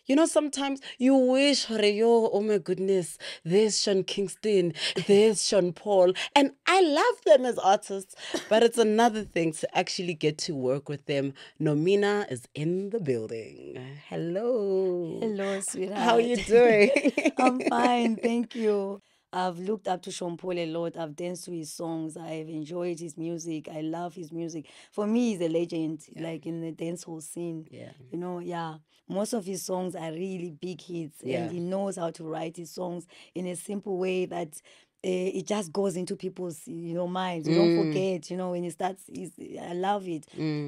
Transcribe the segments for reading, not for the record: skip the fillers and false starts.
You know, sometimes you wish, oh my goodness, there's Sean Kingston, there's Sean Paul, and I love them as artists, but it's another thing to actually get to work with them. Nomina is in the building. Hello. Hello, sweetheart. How are you doing? I'm fine, thank you. I've looked up to Sean Paul a lot. I've danced to his songs. I've enjoyed his music. I love his music. For me, he's a legend, like in the dancehall scene. Yeah. You know, yeah. Most of his songs are really big hits, Yeah. and he knows how to write his songs in a simple way that it just goes into people's minds. You don't forget, when he starts. I love it.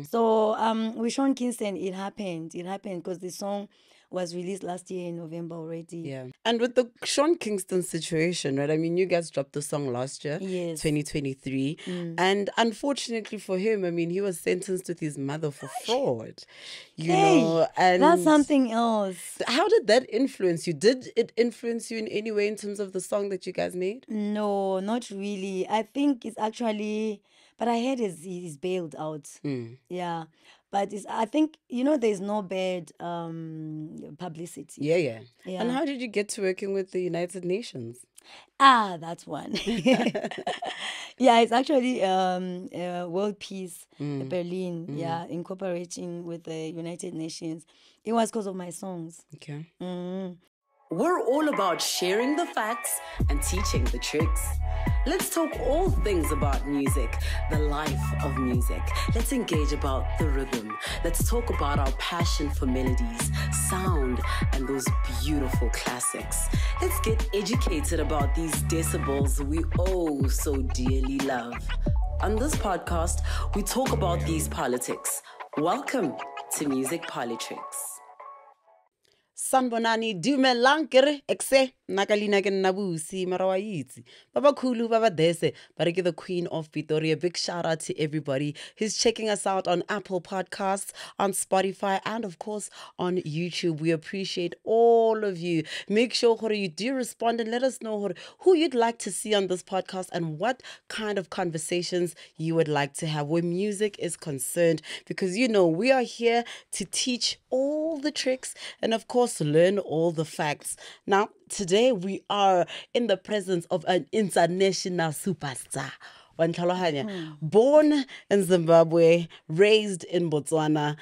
So with Sean Kingston, it happened. It happened because the song was released last year in November already. Yeah. And with the Sean Kingston situation, right? I mean, you guys dropped the song last year, Yes. 2023. And unfortunately for him, I mean, he was sentenced with his mother for fraud. You know, and that's something else. How did that influence you? Did it influence you in any way in terms of the song that you guys made? No, not really. I think it's actually, but I heard he's bailed out. Yeah. But I think, there's no bad publicity. Yeah. Yeah. And how did you get to working with the United Nations? That's one. Yeah, it's actually World Peace Berlin. Yeah, incorporating with the United Nations. It was because of my songs. Okay. We're all about sharing the facts and teaching the tricks. Let's talk all things about music, the life of music. Let's engage about the rhythm. Let's talk about our passion for melodies, sound, and those beautiful classics. Let's get educated about these decibels we oh so dearly love. On this podcast, we talk about these politics. Welcome to Music Politricks. Sanbonani dumelang kere ekse nakalina ke nabusi mara wa itse baba khulu baba dese but the queen of Pitori. A big shout out to everybody who's checking us out on Apple Podcasts, on Spotify, and of course on YouTube. We appreciate all of you. Make sure you do respond and let us know who you'd like to see on this podcast and what kind of conversations you would like to have where music is concerned, because we are here to teach all the tricks and of course learn all the facts. Now, today we are in the presence of an international superstar. Born in Zimbabwe, raised in Botswana,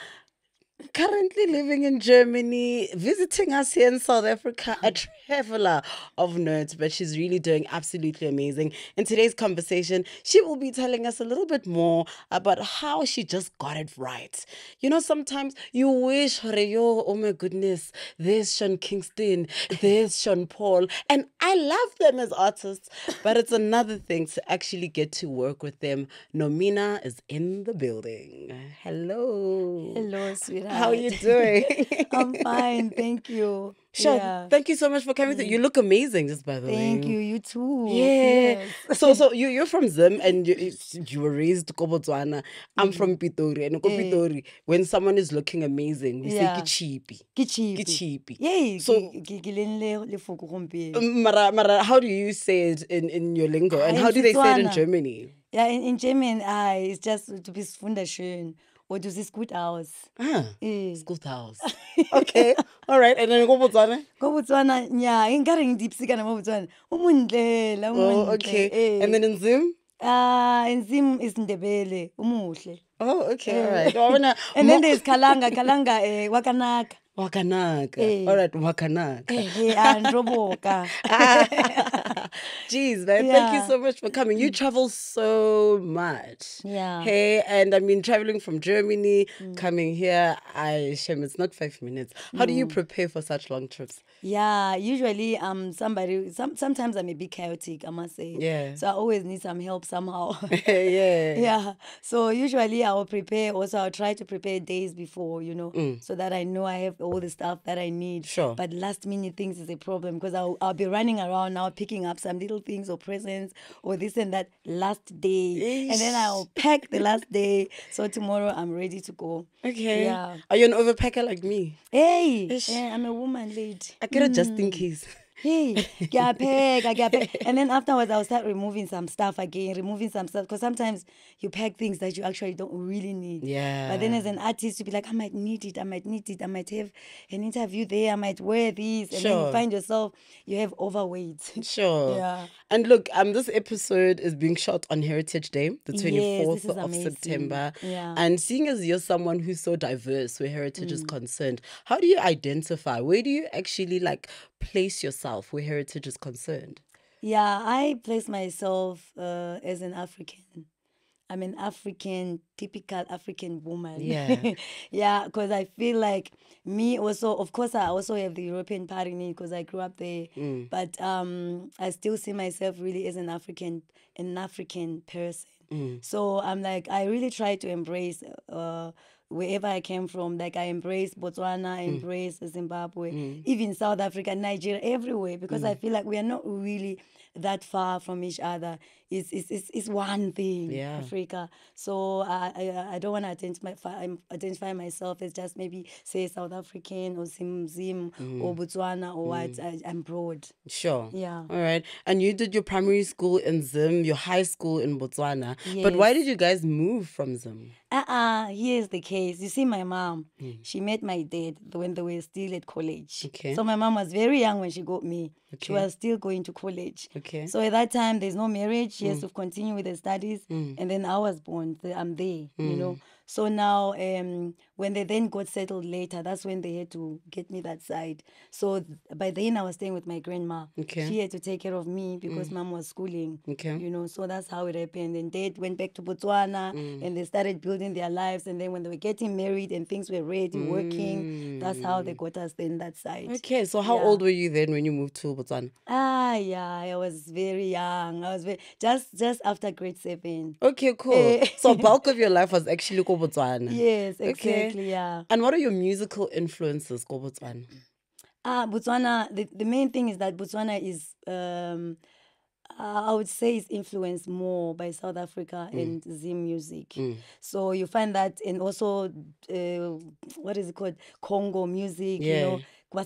currently living in Germany, visiting us here in South Africa, a traveler of note, but she's really doing absolutely amazing. In today's conversation, she will be telling us a little bit more about how she just got it right. You know, sometimes you wish, oh my goodness, there's Sean Kingston, there's Sean Paul, and I love them as artists, but it's another thing to actually get to work with them. Nomina is in the building. Hello. Hello, sweetheart. How are you doing? I'm fine, thank you. Sure. Yeah. Thank you so much for coming. You look amazing, just by the way. Thank you. You too. Yeah. Yes. So you're from Zim and you were raised in Botswana. I'm from Pitori, and Pitori, when someone is looking amazing, we say kichipi. Kichipi. Yay. So mara, how do you say it in your lingo, and how do they say it in Germany? Yeah, in German, it's just to be wunderschön. Or to this good house. It's good house. Okay. All right. And then go Botswana? Go Botswana, yeah. In Garing deep sick and Botswana. Oh, okay. And then in Zim? In Zim is Ndebele. Umuhle. Oh, okay. All right. And then there's Kalanga, Wakanaka. Wakanaka. All right, Wakanaka. And Roboka. Jeez, man. Thank you so much for coming. You travel so much. Yeah. Hey, and I mean, traveling from Germany, coming here, it's not 5 minutes. How do you prepare for such long trips? Yeah, usually sometimes I'm a bit chaotic, I must say. Yeah. So I always need some help somehow. Yeah. Yeah. So usually I'll try to prepare days before, so that I know I have all the stuff that I need. Sure. But last minute things is a problem because I'll be running around now picking up some little things or presents or this and that last day. Eesh. And then I'll pack the last day. So tomorrow I'm ready to go. Okay. Yeah. Are you an overpacker like me? Hey, yeah, I'm a woman lady. I get it just in case. hey, kuyapeka. And then afterwards, I'll start removing some stuff again, because sometimes you pack things that you actually don't really need. Yeah. But then as an artist, you be like, I might need it, I might have an interview there, I might wear these. And then you find yourself, you have overweight. Sure. Yeah. And look, this episode is being shot on Heritage Day, the 24th this is of amazing. September. Yeah. And seeing as you're someone who's so diverse where heritage is concerned, how do you identify? Where do you actually place yourself where heritage is concerned? Yeah, I place myself as an African. I'm an typical African woman. Yeah. Yeah, because I feel like me also, of course, I also have the European part in me because I grew up there. But I still see myself really as an African person. So I'm like, I really try to embrace wherever I came from. Like I embrace Botswana, I embrace Zimbabwe, even South Africa, Nigeria, everywhere, because I feel like we are not really that far from each other. It's one thing, Africa. So I don't want to identify myself as just maybe say South African or Zim or Botswana or what. I'm broad. Sure. Yeah. All right. And you did your primary school in Zim, your high school in Botswana. But why did you guys move from Zim? Here's the case. You see, my mom, she met my dad when they were still at college. Okay. So my mom was very young when she got me. Okay. She was still going to college. Okay. So at that time, there's no marriage. She has to continue with the studies. And then I was born. I'm there, you know. So now, when they then got settled later, that's when they had to get me that side. So by then, I was staying with my grandma. Okay. She had to take care of me because mom was schooling. Okay. You know, so that's how it happened. And dad went back to Botswana and they started building their lives. And then when they were getting married and things were ready, working, that's how they got us then that side. Okay, so how old were you then when you moved to Botswana? I was very young. I was just after grade 7. Okay, cool. So bulk of your life was actually ko Botswana. Yes, exactly, yeah. And what are your musical influences ko Botswana? Botswana, the main thing is that Botswana is, I would say, is influenced more by South Africa and Zim music. So you find that, and also, what is it called? Congo music, you know,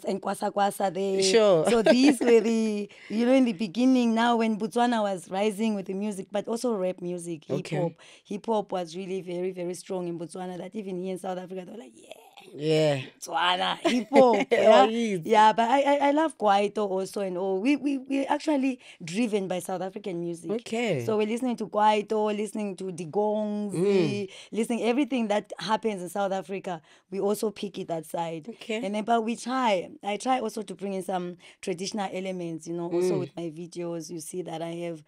and kwasa there. Sure. So these were the, you know, in the beginning, now when Botswana was rising with the music, but also rap music, hip-hop. Hip-hop was really very, very strong in Botswana, that even here in South Africa, they were like, yeah, Botswana, hip-hop. Yeah, but I love Kwaito also and all. We're actually driven by South African music. Okay. So we're listening to Kwaito, listening to the gongs, listening everything that happens in South Africa. We also pick it that side. Okay. And then, but I try also to bring in some traditional elements, you know, also with my videos. You see that I have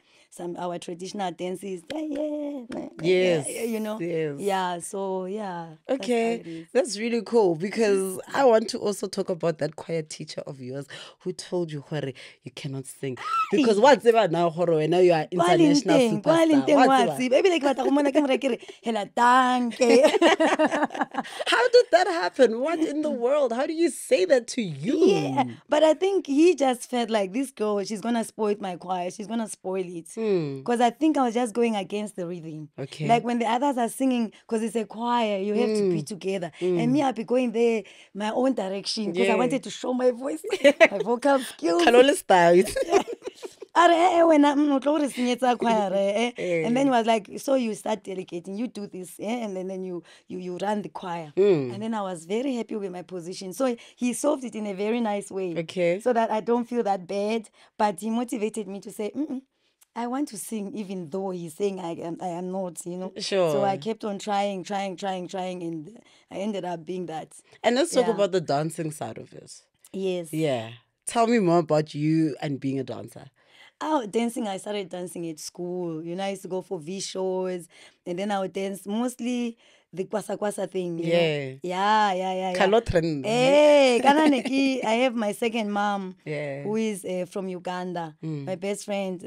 our traditional dances. Yes. You know? Yes. Yeah, so yeah. Okay, that's really cool because I want to also talk about that choir teacher of yours who told you, Hore, you cannot sing. Because what's about now, Hore, now you are international superstar. How did that happen? What in the world? How do you say that to you? Yeah, but I think he just felt like this girl, she's going to spoil my choir. She's going to spoil it. Because I think I was just going against the rhythm. Okay. Like when the others are singing, because it's a choir, you have to be together. And me, I'll be going there my own direction because I wanted to show my voice, my vocal skills. And then he was like, so you start delegating, you do this, and then you run the choir. And then I was very happy with my position. So he solved it in a very nice way. Okay. So that I don't feel that bad. But he motivated me to say, I want to sing even though he's saying I am not, you know. Sure. So I kept on trying, and I ended up being that. And let's talk about the dancing side of it. Yes. Yeah. Tell me more about you and being a dancer. Dancing, I started dancing at school. You know, I used to go for V shows, and then I would dance mostly the kwasa thing. You know? Yeah. Hey, I have my second mom, who is from Uganda. My best friend,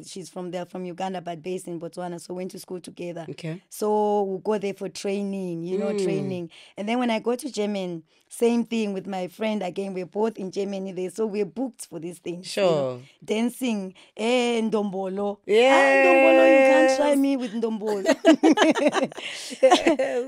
she's from Uganda, but based in Botswana. So went to school together. Okay. So we'll go there for training, you know, training. And then when I go to Germany, same thing with my friend again. We're both in Germany there, so we're booked for these things. Sure. You know? Dancing, Ndombolo. Yeah. Ndombolo, you can't try me with Ndombolo.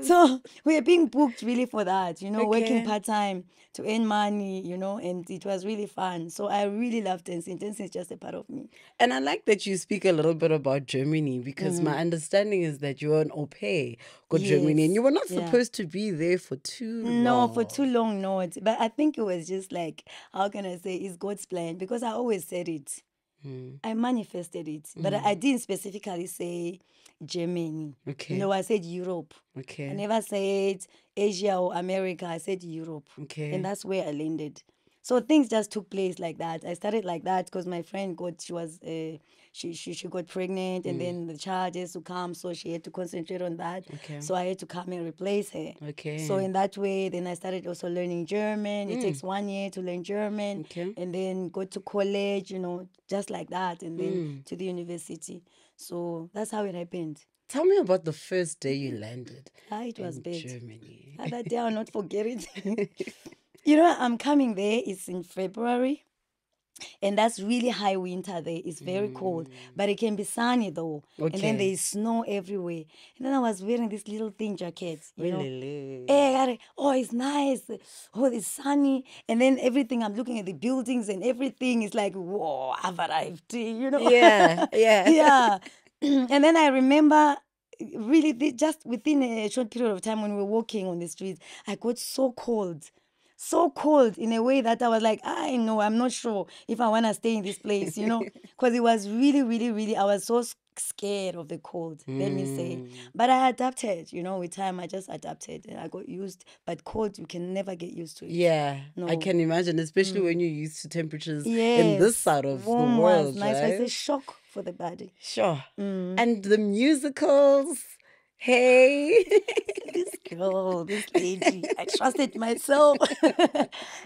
So we were being booked really for that, you know, working Okay. part-time to earn money, you know, and it was really fun. So I really love dancing. Dancing is just a part of me. And I like that you speak a little bit about Germany because my understanding is that you were an au pair go Germany and Yes, you were not yeah. supposed to be there for too No, long. for too long, not. But I think it was just like, how can I say, it's God's plan, because I always said it. I manifested it, but I didn't specifically say Germany. Okay. No, I said Europe. I Okay. never said Asia or America. I said Europe. Okay. And that's where I landed. So things just took place like that. I started like that because my friend she got pregnant, and then the child has to come, so she had to concentrate on that. Okay. So I had to come and replace her. Okay. So in that way, then I started also learning German. It takes 1 year to learn German, Okay. and then go to college, you know, just like that, and then to the university. So that's how it happened. Tell me about the first day you landed It was in bad. Germany. That day I'll not forget it. You know, I'm coming there. It's in February. And that's really high winter there. It's very cold. But it can be sunny though. And then Okay. there is snow everywhere. And then I was wearing this little thin jacket, you know. Really? Oh, it's nice. Oh, it's sunny. And then everything, I'm looking at the buildings and everything is like, whoa, I've arrived, you know. Yeah, yeah. Yeah. And then I remember really just within a short period of time when we were walking on the streets, I got so cold. So cold in a way that I was like, I know, I'm not sure if I want to stay in this place, you know, because it was really, really, really, I was so scared of the cold, let me say. But I adapted, you know, with time, I just adapted and I got used. But cold, you can never get used to it. Yeah, I No. can imagine, especially when you're used to temperatures in Yes, this side of the warm world, was nice. right? It's a shock for the body. Sure. And the musicals, hey. This girl, this lady, I trusted myself.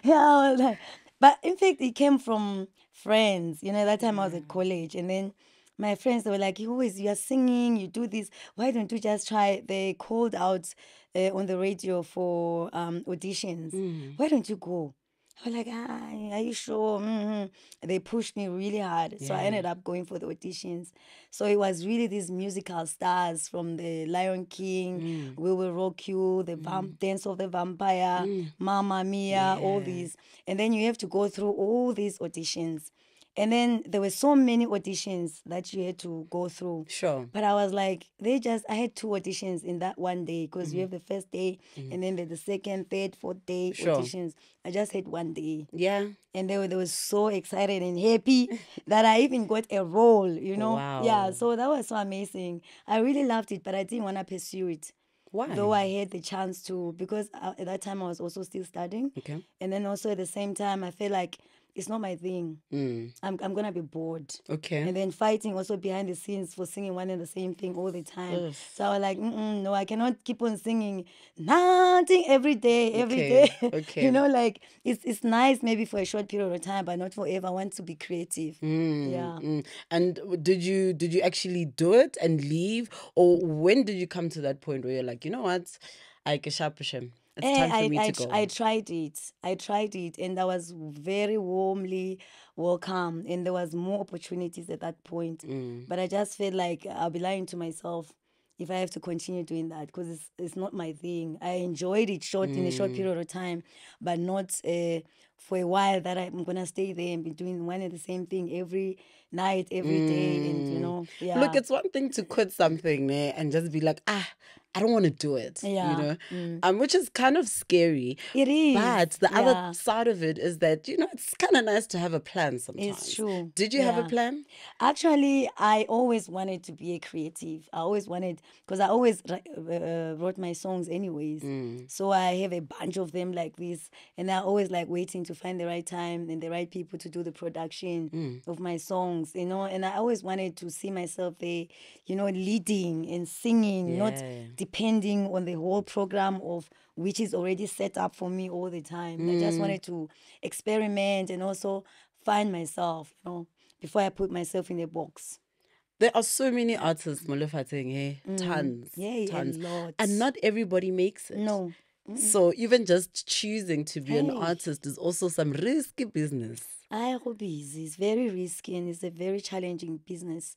Yeah, I was like, but in fact, it came from friends. You know, that time I was at college, and then my friends, they were like, you are singing, you do this. Why don't you just try? They called out on the radio for auditions. Why don't you go? I was like, are you sure? They pushed me really hard. So I ended up going for the auditions. So it was really these musical stars from the Lion King, We Will Rock You, the Dance of the Vampire, Mamma Mia, all these. And then you have to go through all these auditions. And then there were so many auditions that you had to go through. Sure. But I was like, I had 2 auditions in that one day, because you have the first day and then the second, third, fourth day Sure. auditions. I just had 1 day. Yeah. And they were so excited and happy that I even got a role, you know. Wow. Yeah, so that was so amazing. I really loved it, but I didn't want to pursue it. Why? Though I had the chance to, because at that time I was also still studying. Okay. And then also at the same time, I felt like it's not my thing. I'm going to be bored. Okay. And then fighting also behind the scenes for singing one and the same thing all the time. So I was like, no, I cannot keep on singing nothing every day. Okay. You know, like it's nice maybe for a short period of time, but not forever. I want to be creative. Yeah. And did you actually do it and leave, or when did you come to that point where you're like, you know what, it's time for me to go? I tried it, and I was very warmly welcome, and there was more opportunities at that point. But I just felt like I'll be lying to myself if I have to continue doing that, because it's not my thing. I enjoyed it in a short period of time, but not for a while that I'm gonna stay there and be doing one and the same thing every night, every day, and you know, yeah. Look, it's one thing to quit something and just be like, I don't want to do it, Yeah. you know, which is kind of scary. It is. But the Yeah. other side of it is that, you know, it's kind of nice to have a plan sometimes. It's true. Did you have a Yeah. plan? Actually, I always wanted to be a creative. I always wanted, because I always wrote my songs anyways. So I have a bunch of them like this. And I always like waiting to find the right time and the right people to do the production of my songs, you know. And I always wanted to see myself there, you know, leading and singing, not depending on the whole program of which is already set up for me all the time. I just wanted to experiment and also find myself, you know, before I put myself in a box. There are so many artists, Molofating, hey, tons, Yeah, tons. a lot. And not everybody makes it. No. So even just choosing to be an Hey. artist is also some risky business. I go busy. It's very risky and it's a very challenging business.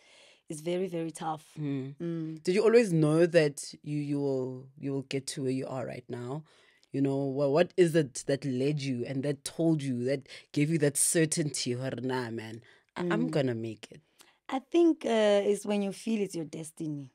is very, very tough. Did you always know that you will get to where you are right now? You know, what is it that led you and that told you, that gave you that certainty? Nah, man, I'm gonna make it. I think it's when you feel it's your destiny.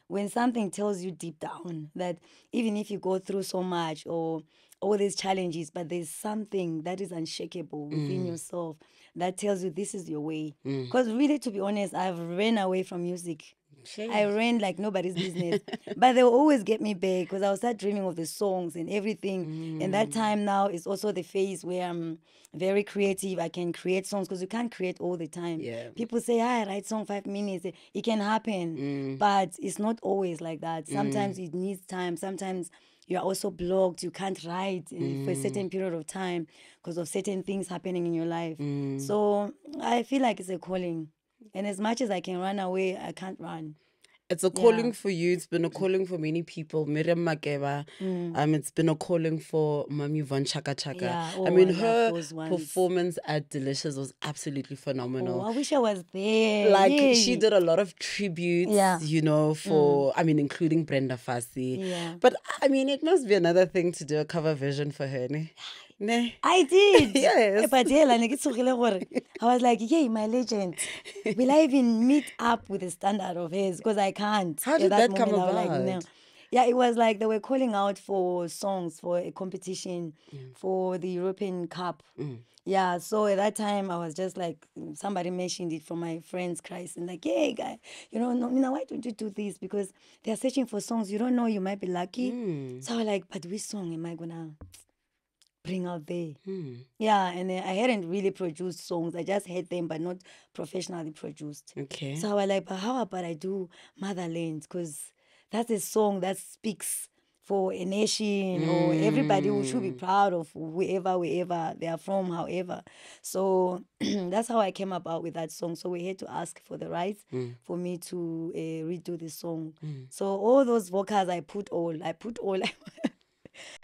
When something tells you deep down that even if you go through so much or all these challenges, but there's something that is unshakable within yourself that tells you this is your way. Because really, to be honest, I've ran away from music. I ran like nobody's business. But they will always get me back because I will start dreaming of the songs and everything. And that time now is also the phase where I'm very creative. I can create songs because you can't create all the time. Yeah. People say, I write song 5 minutes. It can happen. But it's not always like that. Sometimes it needs time. Sometimes you're also blocked. You can't write for a certain period of time because of certain things happening in your life. So I feel like it's a calling. And as much as I can run away, I can't run. It's a calling for you. It's been a calling for many people. Miriam Makeba. It's been a calling for Mami Von Chaka Chaka. Yeah. I Oh, mean, I love her those ones. performance at Delicious was absolutely phenomenal. Oh, I wish I was there. Like, Yay. she did a lot of tributes, Yeah. you know, for, I mean, including Brenda Fassie. Yeah. But, I mean, it must be another thing to do a cover version for her, ne? Ne? I did. Yes. But yeah, I was like, yay, my legend. Will I even meet up with the standard of his? Because I can't. How At did that come moment, I was like, about? no. Yeah, it was like they were calling out for songs for a competition for the European Cup. Yeah, so at that time I was just like, somebody mentioned it from my friends, Christ, and like, hey, guy, you know, Nomina, why don't you do this? Because they're searching for songs. You don't know, you might be lucky. So I was like, but which song am I gonna bring out there? Yeah, and I hadn't really produced songs. I just had them, but not professionally produced. Okay. So I was like, but how about I do Motherland? Because that's a song that speaks for a nation or everybody who should be proud of wherever they are from, however. So that's how I came about with that song. So we had to ask for the rights for me to redo the song. So all those vocals, I put all.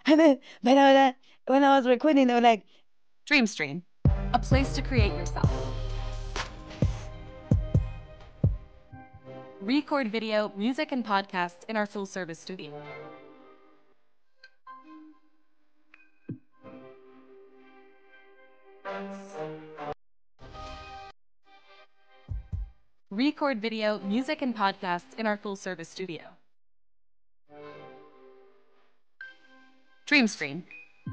And then when I was recording, they were like, Dreamstream, a place to create yourself. Record video, music, and podcasts in our full-service studio. Record video, music, and podcasts in our full-service studio. Dreamstream,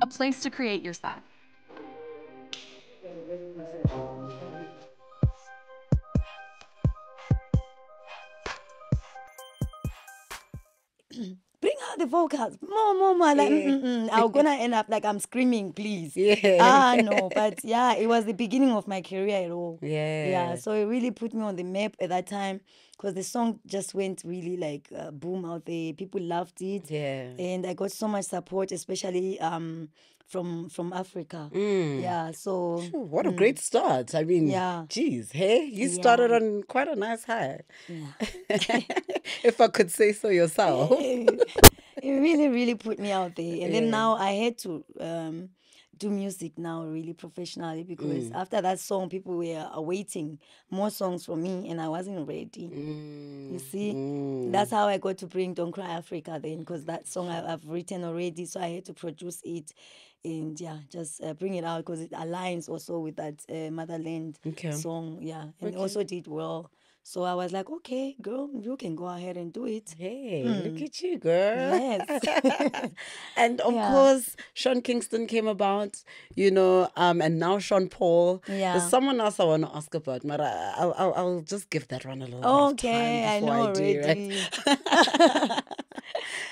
a place to create yourself. bring out the vocals, more. Like, I'm gonna end up like I'm screaming, please. Yeah. No, but yeah, it was the beginning of my career at all. Yeah. Yeah, so it really put me on the map at that time because the song just went really like boom out there. People loved it. Yeah. And I got so much support, especially from Africa. Yeah, so Ooh, what a great start. I mean, Yeah. geez, hey, you started Yeah. on quite a nice high. yeah. If I could say so yourself. It really, really put me out there. And then now I had to do music now really professionally because after that song, people were awaiting more songs from me and I wasn't ready. You see, that's how I got to bring Don't Cry Africa then because that song I've written already, so I had to produce it and just bring it out because it aligns also with that Motherland song. Yeah, and it also did well. So I was like, okay, girl, you can go ahead and do it. Hey, look at you, girl. Yes. And of Yeah. course, Sean Kingston came about, you know, and now Sean Paul. Yeah. There's someone else I want to ask about, but I'll just give that one a little bit of time Okay, I before know I do, already. right?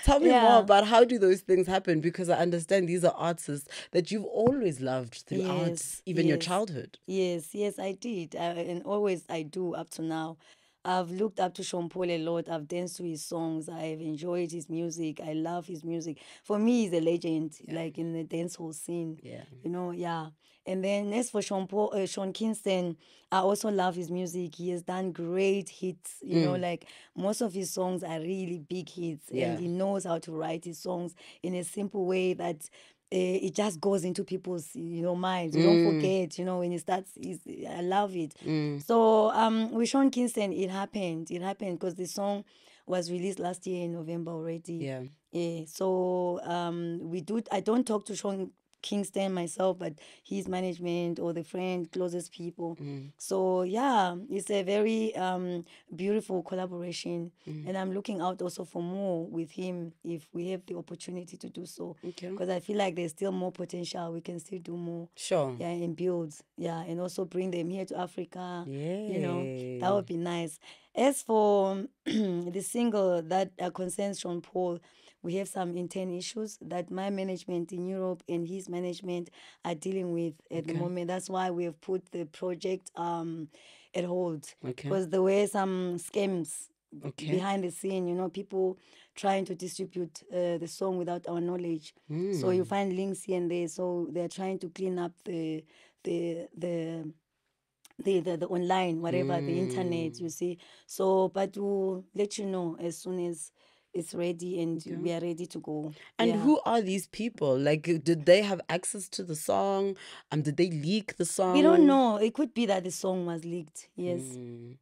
Tell me more Yeah. about how do those things happen, because I understand these are artists that you've always loved throughout Yes, even your yes. childhood. Yes, I did. And always I do up to now. I've looked up to Sean Paul a lot. I've danced to his songs. I've enjoyed his music. I love his music. For me, he's a legend, like in the dancehall scene. Yeah. You know, yeah. And then as for Sean Kingston, I also love his music. He has done great hits. You know, like most of his songs are really big hits, Yeah. and he knows how to write his songs in a simple way that it just goes into people's minds. You don't forget, when it starts. I love it. So with Sean Kingston, it happened because the song was released last year in November already. Yeah. So I don't talk to Sean Kingston myself, but his management or the closest people. So yeah, it's a very beautiful collaboration, and I'm looking out also for more with him if we have the opportunity to do so. Because I feel like there's still more potential. We can still do more. Sure. Yeah, and build. Yeah, and also bring them here to Africa. That would be nice. As for the single that concerns Sean Paul, we have some internal issues that my management in Europe and his management are dealing with at the moment. That's why we have put the project at hold. Because there were some scams behind the scene, people trying to distribute the song without our knowledge. So you find links here and there. So they're trying to clean up the online, whatever, the internet, you see. So, but we'll let you know as soon as it's ready and we are ready to go. And who are these people? Like, did they have access to the song? Did they leak the song? We don't know. It could be that the song was leaked. Yes.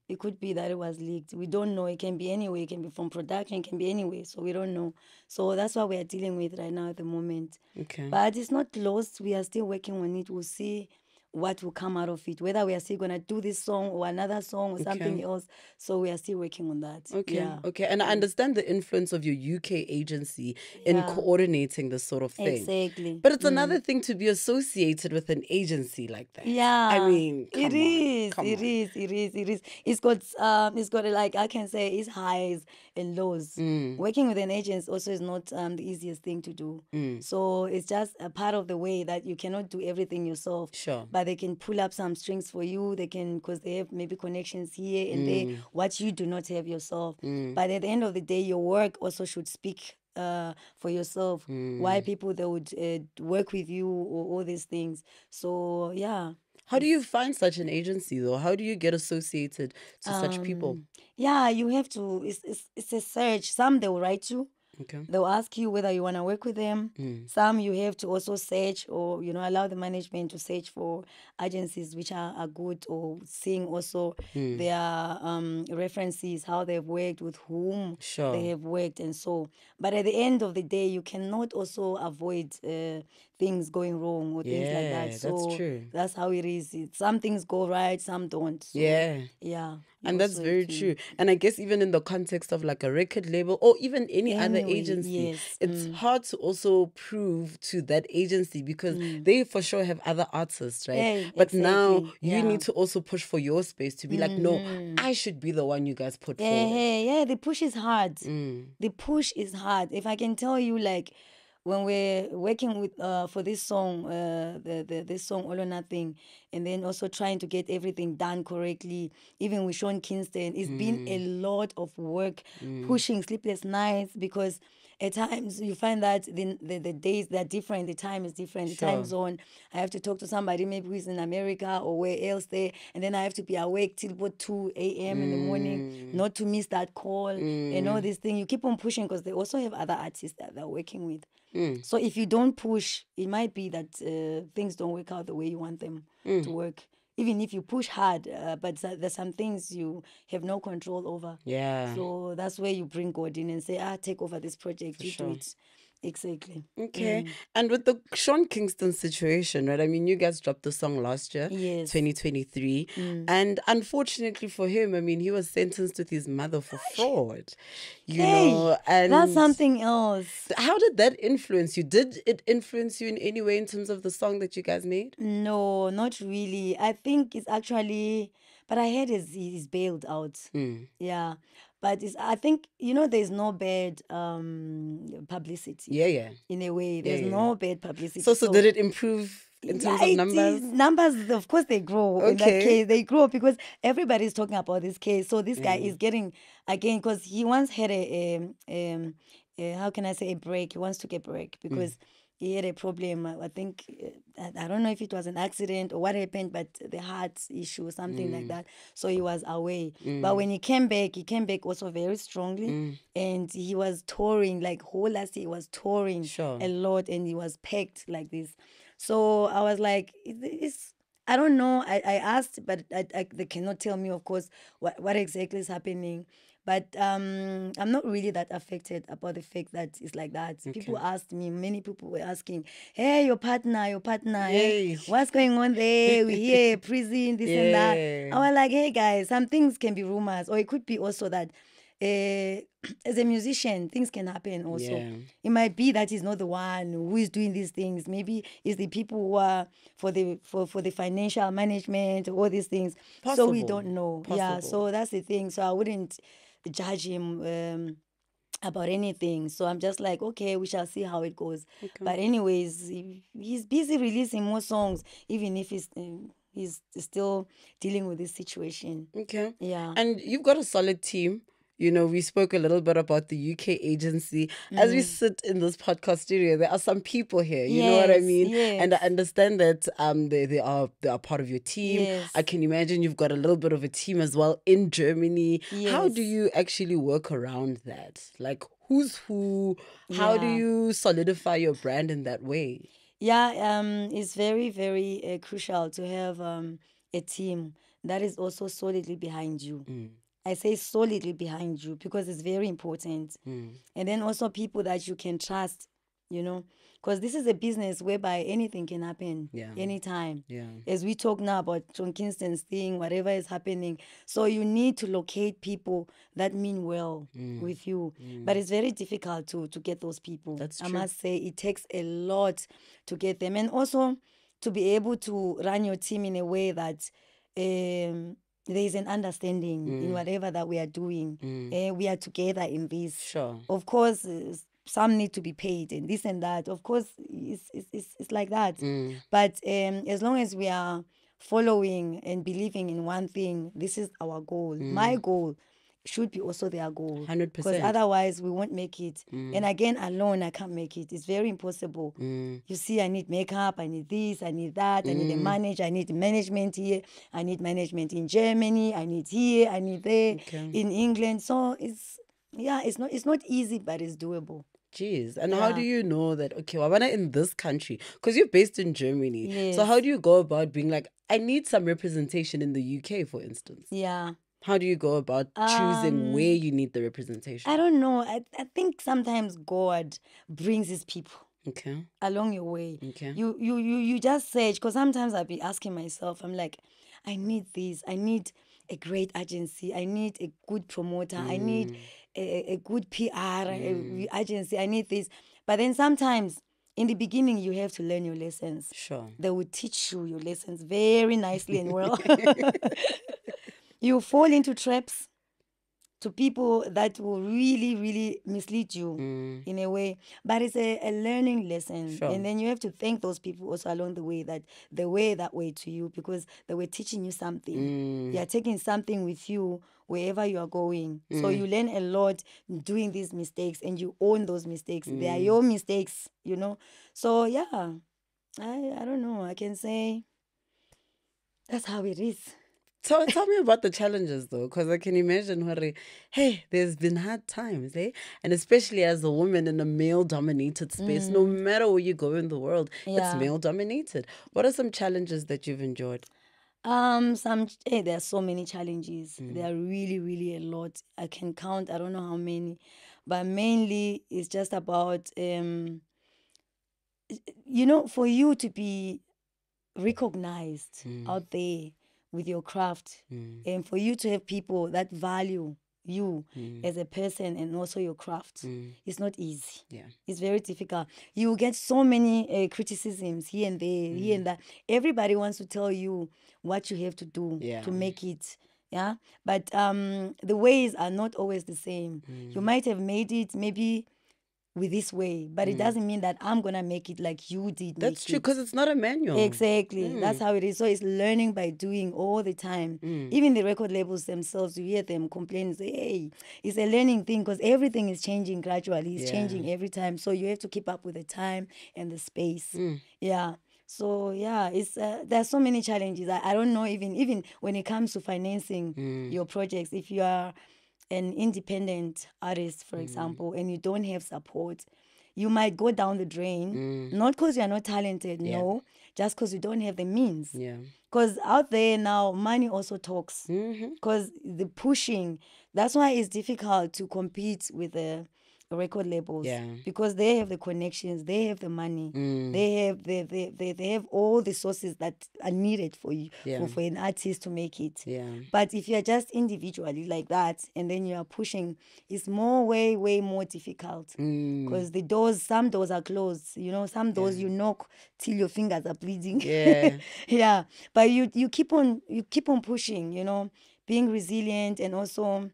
It could be that it was leaked. We don't know. It can be anyway. It can be from production. It can be anyway. So we don't know. So that's what we are dealing with right now at the moment. But it's not closed. We are still working on it. We'll see what will come out of it, whether we are still going to do this song or another song or something else. So we are still working on that. Okay. And I understand the influence of your UK agency in coordinating this sort of thing. Exactly. But it's another thing to be associated with an agency like that. Yeah. I mean, it is. It's got like, I can say, it's highs and lows. Working with an agent also is not the easiest thing to do. So it's just a part of the way that you cannot do everything yourself. Sure. But they can pull up some strings for you. They can, because they have maybe connections here and there, what you do not have yourself. But at the end of the day, your work also should speak for yourself. Why people they would work with you or all these things. So yeah. How do you find such an agency though? How do you get associated to such people? Yeah, you have to. It's a search. Some they will write you. They'll ask you whether you want to work with them. Some you have to also search or, allow the management to search for agencies which are good, or seeing also their references, how they've worked, with whom they have worked, and so. But at the end of the day, you cannot also avoid things going wrong or things like that. So that's true. That's how it is. Some things go right, some don't. So, yeah. And that's very true. And I guess even in the context of like a record label or even any other agency, it's hard to also prove to that agency because they for sure have other artists, right? But now you need to also push for your space to be like, no, I should be the one you guys put forward. Yeah, the push is hard. The push is hard. If I can tell you, like, when we're working with for this song, this song All or Nothing, and then also trying to get everything done correctly, even with Sean Kingston, it's been a lot of work, pushing sleepless nights, because at times you find that the days they're different, the time is different, the time zone. I have to talk to somebody maybe who's in America or where else there, and then I have to be awake till about 2 a.m. in the morning, not to miss that call, and all this thing. You keep on pushing because they also have other artists that they're working with. So if you don't push, it might be that things don't work out the way you want them to work. Even if you push hard, but there's some things you have no control over. Yeah. So that's where you bring God in and say, take over this project. You do it. Exactly. Okay. And with the Sean Kingston situation, right? I mean, you guys dropped the song last year, 2023. And unfortunately for him, I mean, he was sentenced with his mother for fraud. You know, and that's something else. How did that influence you? Did it influence you in any way in terms of the song that you guys made? No, not really. I think it's actually, but I heard he's bailed out. Yeah. But I think, there's no bad publicity. Yeah. In a way, there's no bad publicity. So did it improve in terms of numbers? Numbers, of course, they grow. In that case, they grow because everybody's talking about this case. So this guy is getting, again, because he once had how can I say, a break. He wants to get a break because he had a problem. I think, I don't know if it was an accident or what happened, but the heart issue or something like that. So he was away. But when he came back also very strongly. And he was touring, like whole last year he was touring a lot, and he was packed like this. So I was like, I don't know. I asked, but they cannot tell me, of course, what exactly is happening. But I'm not really that affected about the fact that it's like that. People asked me, many people were asking, hey, your partner, hey, what's going on there? We hear prison, this and that. I was like, hey guys, some things can be rumors, or it could be also that as a musician, things can happen also. Yeah. It might be that he's not the one who is doing these things. Maybe it's the people who are for the financial management, all these things. So we don't know. Yeah, so that's the thing. So I wouldn't judge him about anything. So I'm just like, okay, we shall see how it goes. But anyways, he's busy releasing more songs, even if he's still dealing with this situation. Okay. Yeah. And you've got a solid team. You know, we spoke a little bit about the UK agency. As we sit in this podcast studio, there are some people here. You know what I mean? Yes. And I understand that they are part of your team. Yes. I can imagine you've got a little bit of a team as well in Germany. How do you actually work around that? Like, who's who? How do you solidify your brand in that way? Yeah, it's very, very crucial to have a team that is also solidly behind you. I say solidly behind you because it's very important. And then also people that you can trust, you know, because this is a business whereby anything can happen anytime. As we talk now about John Kingston's thing, whatever is happening. So you need to locate people that mean well with you. But it's very difficult to get those people. That's true. I must say it takes a lot to get them. And also to be able to run your team in a way that there is an understanding in whatever that we are doing. We are together in this. Sure. Of course, some need to be paid and this and that. Of course, it's like that. But as long as we are following and believing in one thing, this is our goal. My goal should be also their goal. 100%. Because otherwise we won't make it. And again, alone I can't make it. It's very impossible. You see, I need makeup, I need this, I need that, I need a manager, I need management here, I need management in Germany, I need here, I need there, in England. So it's not easy, but it's doable. Jeez. And how do you know that, okay, Wabana in this country, because you're based in Germany. Yes. So how do you go about being like, I need some representation in the UK, for instance? Yeah. How do you go about choosing where you need the representation? I don't know. I think sometimes God brings his people along your way. Okay. You just search, because sometimes I'll be asking myself, I'm like, I need this. I need a great agency. I need a good promoter. I need a good PR agency. I need this. But then sometimes in the beginning, you have to learn your lessons. Sure. They will teach you your lessons very nicely and well. You fall into traps to people that will really, really mislead you in a way. But it's a learning lesson. Sure. And then you have to thank those people also along the way that they were that way to you because they were teaching you something. You are taking something with you wherever you are going. So you learn a lot doing these mistakes and you own those mistakes. They are your mistakes, you know. So, yeah, I don't know. I can say that's how it is. Tell me about the challenges though, because I can imagine, hey, there's been hard times, eh? And especially as a woman in a male-dominated space, no matter where you go in the world, it's male-dominated. What are some challenges that you've enjoyed? There are so many challenges. There are really, really a lot. I can count, I don't know how many. But mainly it's just about, you know, for you to be recognized out there with your craft and for you to have people that value you as a person and also your craft. It's not easy. Yeah. It's very difficult. You get so many criticisms here and there, here and that. Everybody wants to tell you what you have to do to make it. Yeah. But the ways are not always the same. You might have made it maybe with this way, but it doesn't mean that I'm gonna make it like you did. That's true, because it's not a manual. Exactly. That's how it is. So it's learning by doing all the time. Even the record labels themselves, you hear them complain and say, hey, it's a learning thing because everything is changing gradually. It's changing every time. So you have to keep up with the time and the space. Yeah. So yeah, it's there's so many challenges. I don't know, even when it comes to financing your projects, if you are an independent artist, for example, and you don't have support, you might go down the drain, not because you're not talented, no, just because you don't have the means. Yeah. Because out there now, money also talks. Because the pushing, that's why it's difficult to compete with the record labels. Yeah. Because they have the connections, they have the money, they have they have all the sources that are needed for you, for an artist to make it. Yeah. But if you're just individually like that, and then you are pushing, it's way more difficult. Because the doors, some doors are closed. You know, some doors you knock till your fingers are bleeding. Yeah. Yeah. But you keep on pushing. You know, being resilient, and also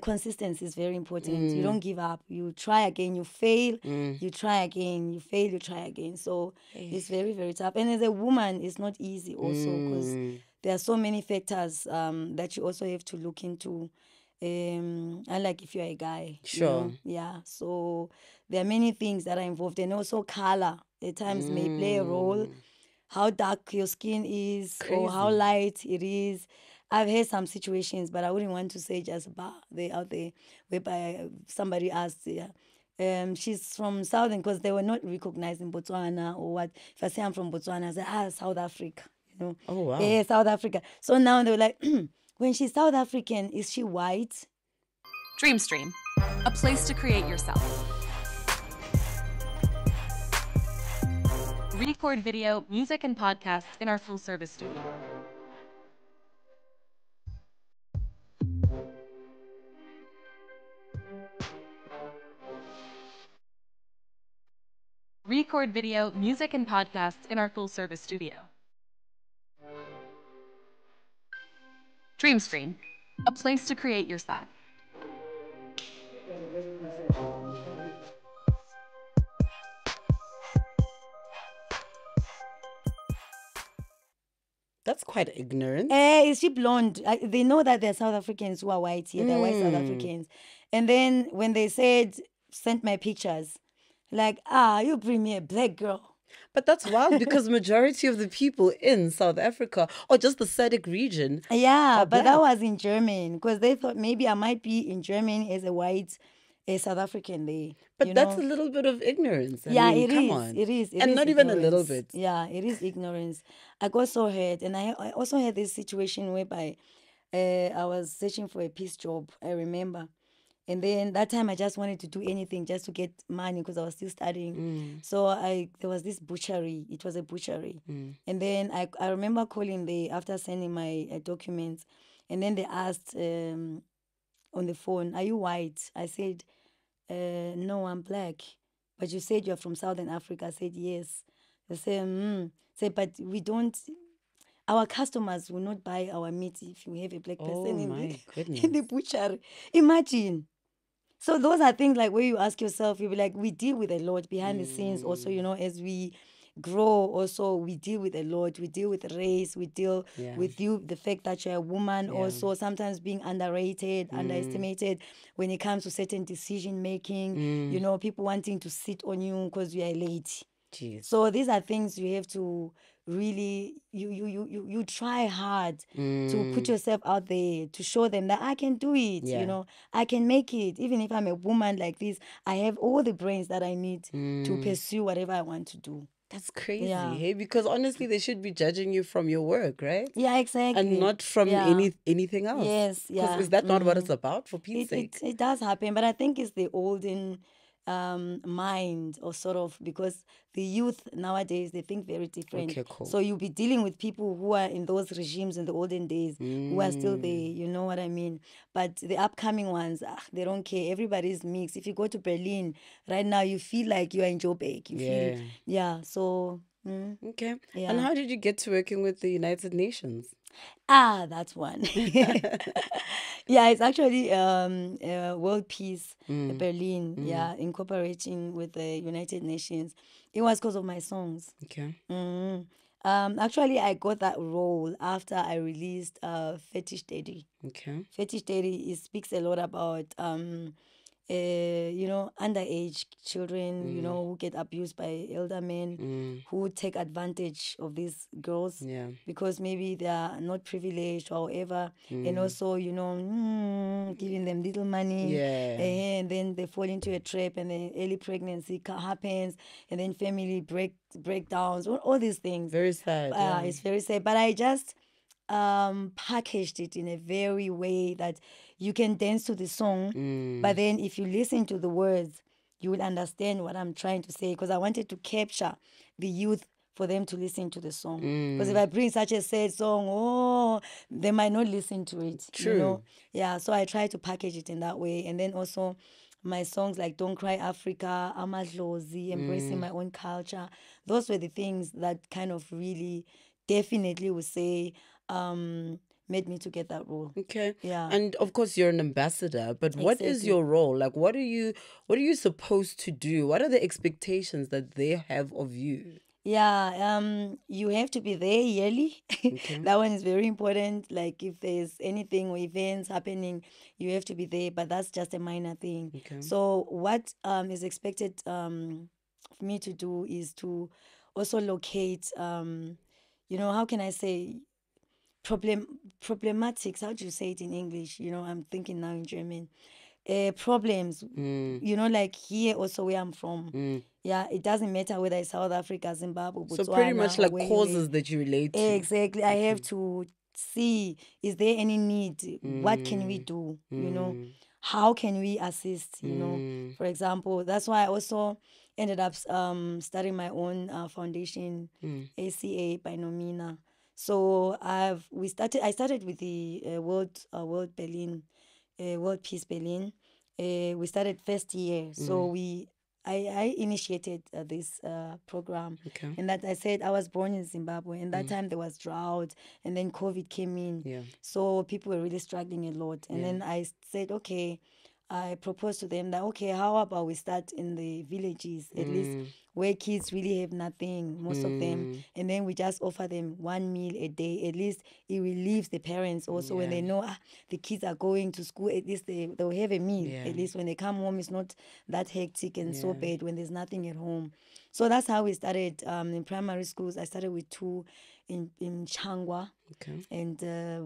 consistency is very important. You don't give up. You try again. You fail. You try again. You fail. You try again. So it's very tough. And as a woman, it's not easy also, because there are so many factors that you also have to look into. Unlike if you're a guy. Sure. You know? Yeah. So there are many things that are involved, and also color at times may play a role. How dark your skin is, or how light it is. I've had some situations, but I wouldn't want to say just about they out there, whereby somebody asked, she's from Southern, because they were not recognized in Botswana or what. If I say I'm from Botswana, I say, South Africa, you know. Oh, wow. Yeah, South Africa. So now they were like, when she's South African, is she white? Dreamstream, a place to create yourself. Record video, music, and podcasts in our full-service studio. Record video, music, and podcasts in our full-service studio. Dreamstream, a place to create yourself. That's quite ignorant. Is she blonde? They know that they're South Africans who are white here. They're white South Africans. And then when they said, sent my pictures, like, you bring me a black girl. But that's wild, because majority of the people in South Africa, or just the SADC region, Yeah, are but that black. was in German, because they thought maybe I might be in Germany as a white South African there. But that's a little bit of ignorance. I mean, come on. It is. And not even a little bit. Yeah, it is ignorance. I got so hurt. And I also had this situation whereby I was searching for a peace job, I remember. And then that time I just wanted to do anything just to get money, because I was still studying. So there was this butchery. It was a butchery. And then I remember calling after sending my documents. And then they asked on the phone, are you white? I said, no, I'm black. But you said you're from Southern Africa. I said, yes. They said, but we don't, our customers will not buy our meat if you have a black person in the butchery. Imagine. So those are things like where you ask yourself, you'll be like, we deal with a lot behind the scenes also, you know, as we grow also, we deal with a lot. We deal with race, we deal with the fact that you're a woman also, sometimes being underrated, underestimated when it comes to certain decision making, you know, people wanting to sit on you because you are late. Jeez. So these are things you have to really, you try hard to put yourself out there, to show them that I can do it, you know, I can make it. Even if I'm a woman like this, I have all the brains that I need to pursue whatever I want to do. That's crazy, hey? Because honestly, they should be judging you from your work, right? Yeah, exactly. And not from anything else. Yes, yeah. Is that not what it's about, for Pete's sake? It does happen, but I think it's the olden mind, or sort of, because the youth nowadays, they think very different. Okay, cool. So you'll be dealing with people who are in those regimes in the olden days, who are still there, you know what I mean? But the upcoming ones, they don't care. Everybody's mixed. If you go to Berlin right now, you feel like you are in Joburg. You feel, so Okay. Yeah. And how did you get to working with the United Nations? That's one. Yeah, it's actually World Peace Berlin. Yeah, incorporating with the United Nations. It was because of my songs. Okay. Actually, I got that role after I released Fetish Daddy. Okay. Fetish Daddy, it speaks a lot about underage children, who get abused by elder men, who take advantage of these girls Yeah. because maybe they are not privileged or whatever, and also, giving them little money, Yeah. and then they fall into a trap, and then early pregnancy happens, and then family breakdowns, all these things. Very sad. Yeah. It's very sad, but I just packaged it in a very way that you can dance to the song, but then if you listen to the words, you will understand what I'm trying to say, because I wanted to capture the youth for them to listen to the song. Because if I bring such a sad song, they might not listen to it. True. Yeah, so I try to package it in that way. And then also my songs like Don't Cry Africa, Amadlozi, Embracing My Own Culture, those were the things that kind of really definitely would say made me to get that role. Okay. Yeah. And of course you're an ambassador, but what is Exactly. your role? Like what are you supposed to do? What are the expectations that they have of you? Yeah, you have to be there yearly. That one is very important. Like if there's anything or events happening, you have to be there, but that's just a minor thing. Okay. So what is expected for me to do is to also locate how can I say, problematics. How do you say it in English? I'm thinking now in German. Problems, like here also where I'm from. Yeah, it doesn't matter whether it's South Africa, Zimbabwe, Botswana, So pretty much or like where you causes live. that you relate to. Exactly. I have to see, is there any need? What can we do? How can we assist? For example, that's why I also ended up starting my own foundation, ACA by Nomina. So I started with the World Berlin, World Peace Berlin. We started first year, so I initiated this program. Okay. And that I said, I was born in Zimbabwe, and that time there was drought, and then COVID came in. Yeah. So people were really struggling a lot. And then I said, okay, I proposed to them that, okay, how about we start in the villages, at least where kids really have nothing, most of them, and then we just offer them 1 meal a day. At least it relieves the parents also when they know the kids are going to school, at least they'll have a meal. Yeah. At least when they come home, it's not that hectic and so bad when there's nothing at home. So that's how we started in primary schools. I started with 2 in Changwa. Okay. And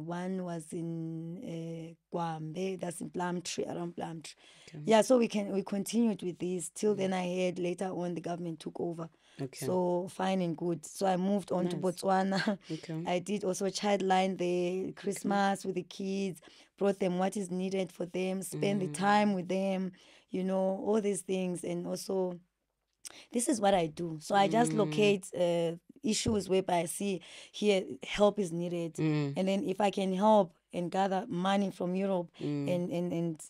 one was in Gwambe, that's in Plumtree, around Plumtree. Okay. Yeah, so we continued with this till then. I heard later on the government took over. Okay. So fine and good. So I moved on to Botswana. Okay. I did also Childline there, Christmas with the kids, brought them what is needed for them, spend the time with them, all these things. And also, this is what I do. So I just locate issues whereby I see here help is needed. And then if I can help and gather money from Europe and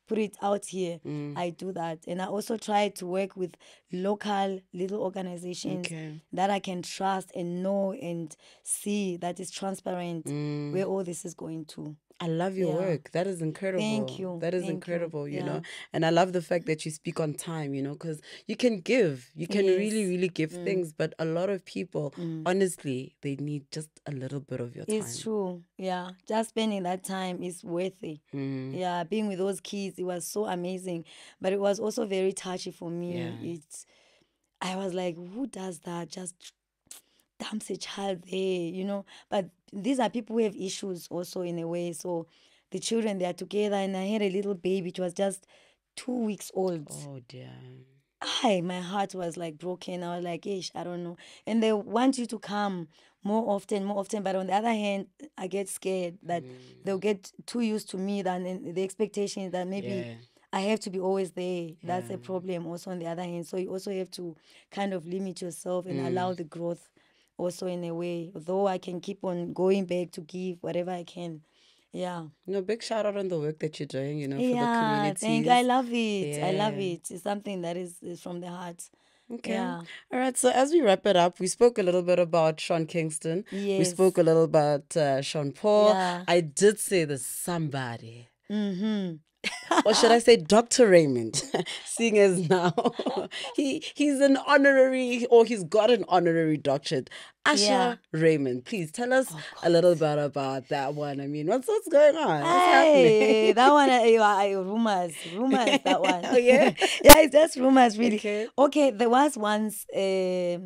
put it out here, I do that. And I also try to work with local little organizations that I can trust and know and see that is transparent where all this is going to. I love your work. That is incredible. Thank you. That is Thank incredible, you. you know. And I love the fact that you speak on time, because you can give. You can really, really give things. But a lot of people, honestly, they need just a little bit of your time. It's true. Yeah. Just spending that time is worth it. Yeah. Being with those kids, it was so amazing. But it was also very touchy for me. Yeah. I was like, who does that? Just dumps a child there, But these are people who have issues also in a way. So the children, they are together, and I had a little baby. It was just 2 weeks old. Oh, dear. My heart was like broken. I was like, I don't know. And they want you to come more often. But on the other hand, I get scared that they'll get too used to me. Then the expectation is that maybe I have to be always there. That's a problem also on the other hand. So you also have to kind of limit yourself and allow the growth also in a way. Though I can keep on going back to give whatever I can. Yeah. Big shout out on the work that you're doing, for the Yeah, community. I love it. I love it. It's something that is from the heart. Okay. Yeah. All right. So as we wrap it up, we spoke a little bit about Sean Kingston. We Yes. spoke a little about Sean Paul. Yeah. I did say there's somebody. Mm-hmm. Or should I say Dr. Raymond, seeing as now he's an honorary, or he's got an honorary doctorate. Usher Yeah. Raymond, please tell us a little bit about that one. I mean, what's going on? What's Hey, happening? that one, rumors, that one. Oh, yeah? Yeah, it's just rumors, really. Okay. Okay, there was once a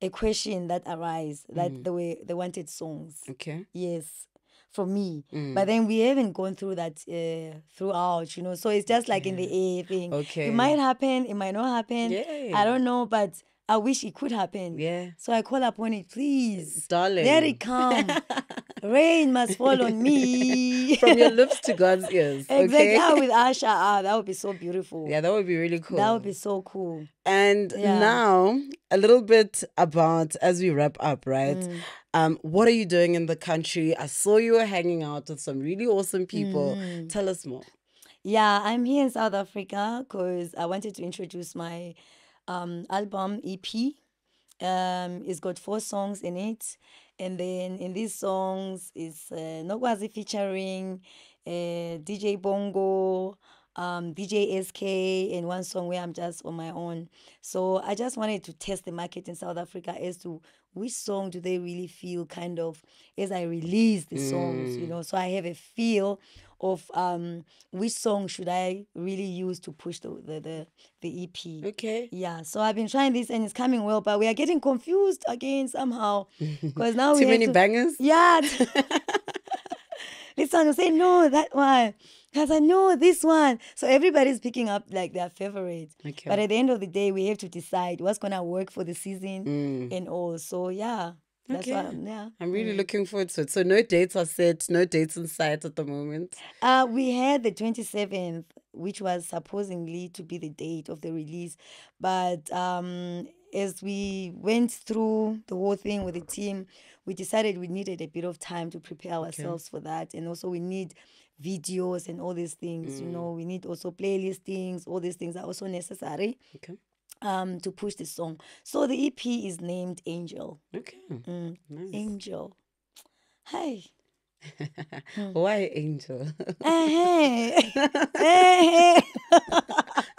question that arose that they wanted songs. Okay. Yes, from me. But then we haven't gone through that throughout, you know. So it's just like in the air thing. Okay. It might happen, it might not happen. Yeah. I don't know, but I wish it could happen. Yeah. So I call upon it, please. Darling. Let it come. Rain must fall on me. From your lips to God's ears. Exactly. Okay. Ah, with Usher, that would be so beautiful. Yeah, that would be really cool. That would be so cool. And Yeah. now, a little bit about, as we wrap up, right? What are you doing in the country? I saw you were hanging out with some really awesome people. Tell us more. Yeah, I'm here in South Africa because I wanted to introduce my album EP. It's got 4 songs in it. And then in these songs is Nokwazi featuring DJ Bongo, DJ SK, and one song where I'm just on my own. So I just wanted to test the market in South Africa as to which song do they really feel kind of as I release the songs, you know. So I have a feel of which song should I really use to push the EP. Okay. Yeah, so I've been trying this and it's coming well, but we are getting confused again somehow because now we Too have many to, bangers? Yeah. This one will say no, that one. Because I know this one. So everybody's picking up like their favorite. Okay. But at the end of the day, we have to decide what's gonna work for the season and all. So yeah. That's Okay. what I'm really looking forward to it. So no dates are set, no dates in sight at the moment. We had the 27th, which was supposedly to be the date of the release. But as we went through the whole thing with the team, we decided we needed a bit of time to prepare ourselves for that. And also we need videos and all these things, you know. We need also playlistings. All these things are also necessary. Okay. To push the song. So the EP is named Angel. Okay. Nice. Angel. Hey. Why Angel? Hey. Hey.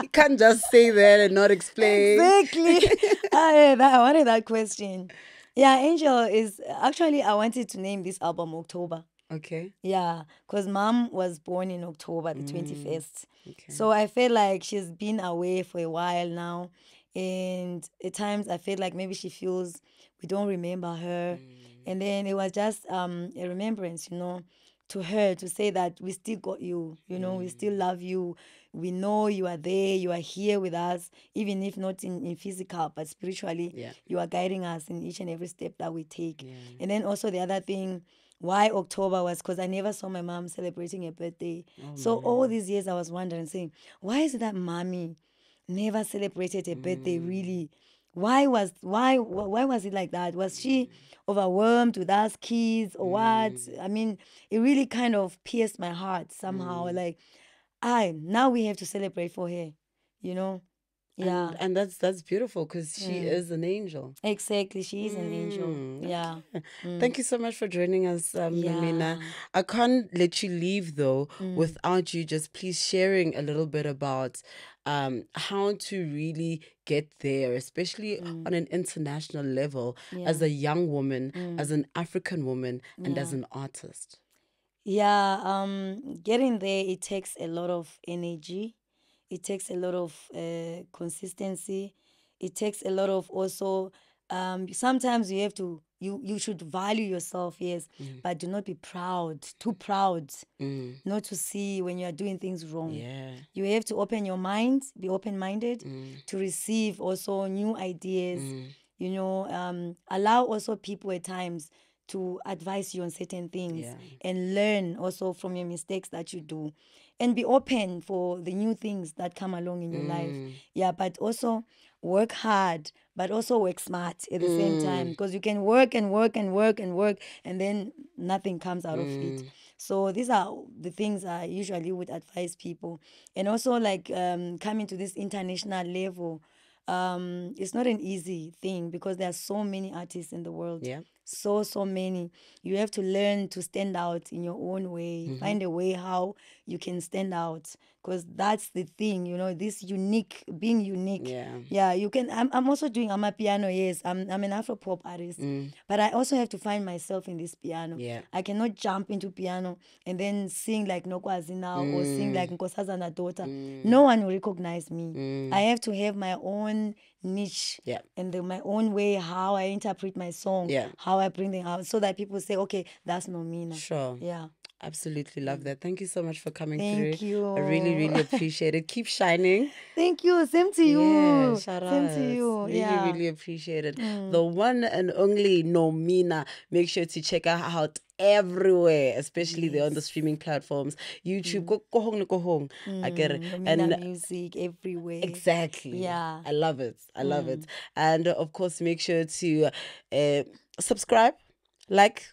You can't just say that and not explain. Exactly. I wanted that question. Yeah, Angel is actually, I wanted to name this album October. Okay. Yeah, because mom was born in October the 21st. Okay. So I feel like she's been away for a while now. And at times I feel like maybe she feels we don't remember her. And then it was just a remembrance, you know, to her to say that we still got you, you know, we still love you. We know you are there, you are here with us, even if not in physical, but spiritually, you are guiding us in each and every step that we take. And then also the other thing, why October was because I never saw my mom celebrating a birthday. So all these years I was wondering, saying, why is it that mommy never celebrated a birthday really? Why was it like that? Was she overwhelmed with us kids or what? I mean, it really kind of pierced my heart somehow. Like, now we have to celebrate for her, you know? Yeah. And that's beautiful because she is an angel. Exactly. She is an angel. Yeah. Thank you so much for joining us, Nomina. I can't let you leave, though, without you just please sharing a little bit about how to really get there, especially on an international level, as a young woman, as an African woman, and as an artist. Yeah. Getting there, it takes a lot of energy. It takes a lot of consistency. It takes a lot of also, sometimes you have to, you should value yourself, yes, but do not be proud, too proud, not to see when you are doing things wrong. Yeah. You have to open your mind, be open-minded to receive also new ideas, you know, allow also people at times to advise you on certain things and learn also from your mistakes that you do. And be open for the new things that come along in your life. Yeah, but also work hard, but also work smart at the same time. Because you can work and work and work and work, and then nothing comes out of it. So these are the things I usually would advise people. And also like coming to this international level, it's not an easy thing because there are so many artists in the world. Yeah. So many. You have to learn to stand out in your own way. Find a way how you can stand out, because that's the thing, this being unique. Yeah. You can. I'm also doing piano. Yes, I'm an Afro pop artist, but I also have to find myself in this piano. Yeah. I cannot jump into piano and then sing like Nokwazi now or sing like Nkosazana daughter. No one will recognize me. I have to have my own niche and my own way how I interpret my song, how I bring them out, so that people say, okay, that's Nomina. Sure. Yeah. Absolutely love that. Thank you so much for coming Thank through. you. I really, really appreciate it. Keep shining. Thank you. Same to you. Yeah, shout Same out. to you. Really, Yeah. really appreciate it. The one and only Nomina. Make sure to check her out everywhere, especially there on the streaming platforms. YouTube, go home, go home. I get it. Nomina music everywhere. Exactly. Yeah. I love it. I love it. And of course, make sure to subscribe, like,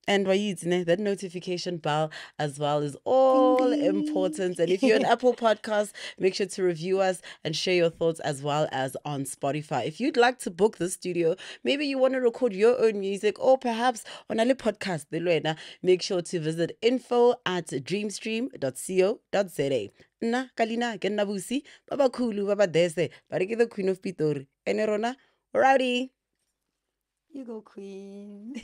and that notification bell as well is all important. And if you're an Apple Podcast, make sure to review us and share your thoughts as well as on Spotify. If you'd like to book the studio, maybe you want to record your own music, or perhaps on a podcast, make sure to visit info@dreamstream.co.za. Nna kalina ke nna busi baba khulu baba dese bare ke the Queen of Pitori ene rona rowdy. You go, Queen.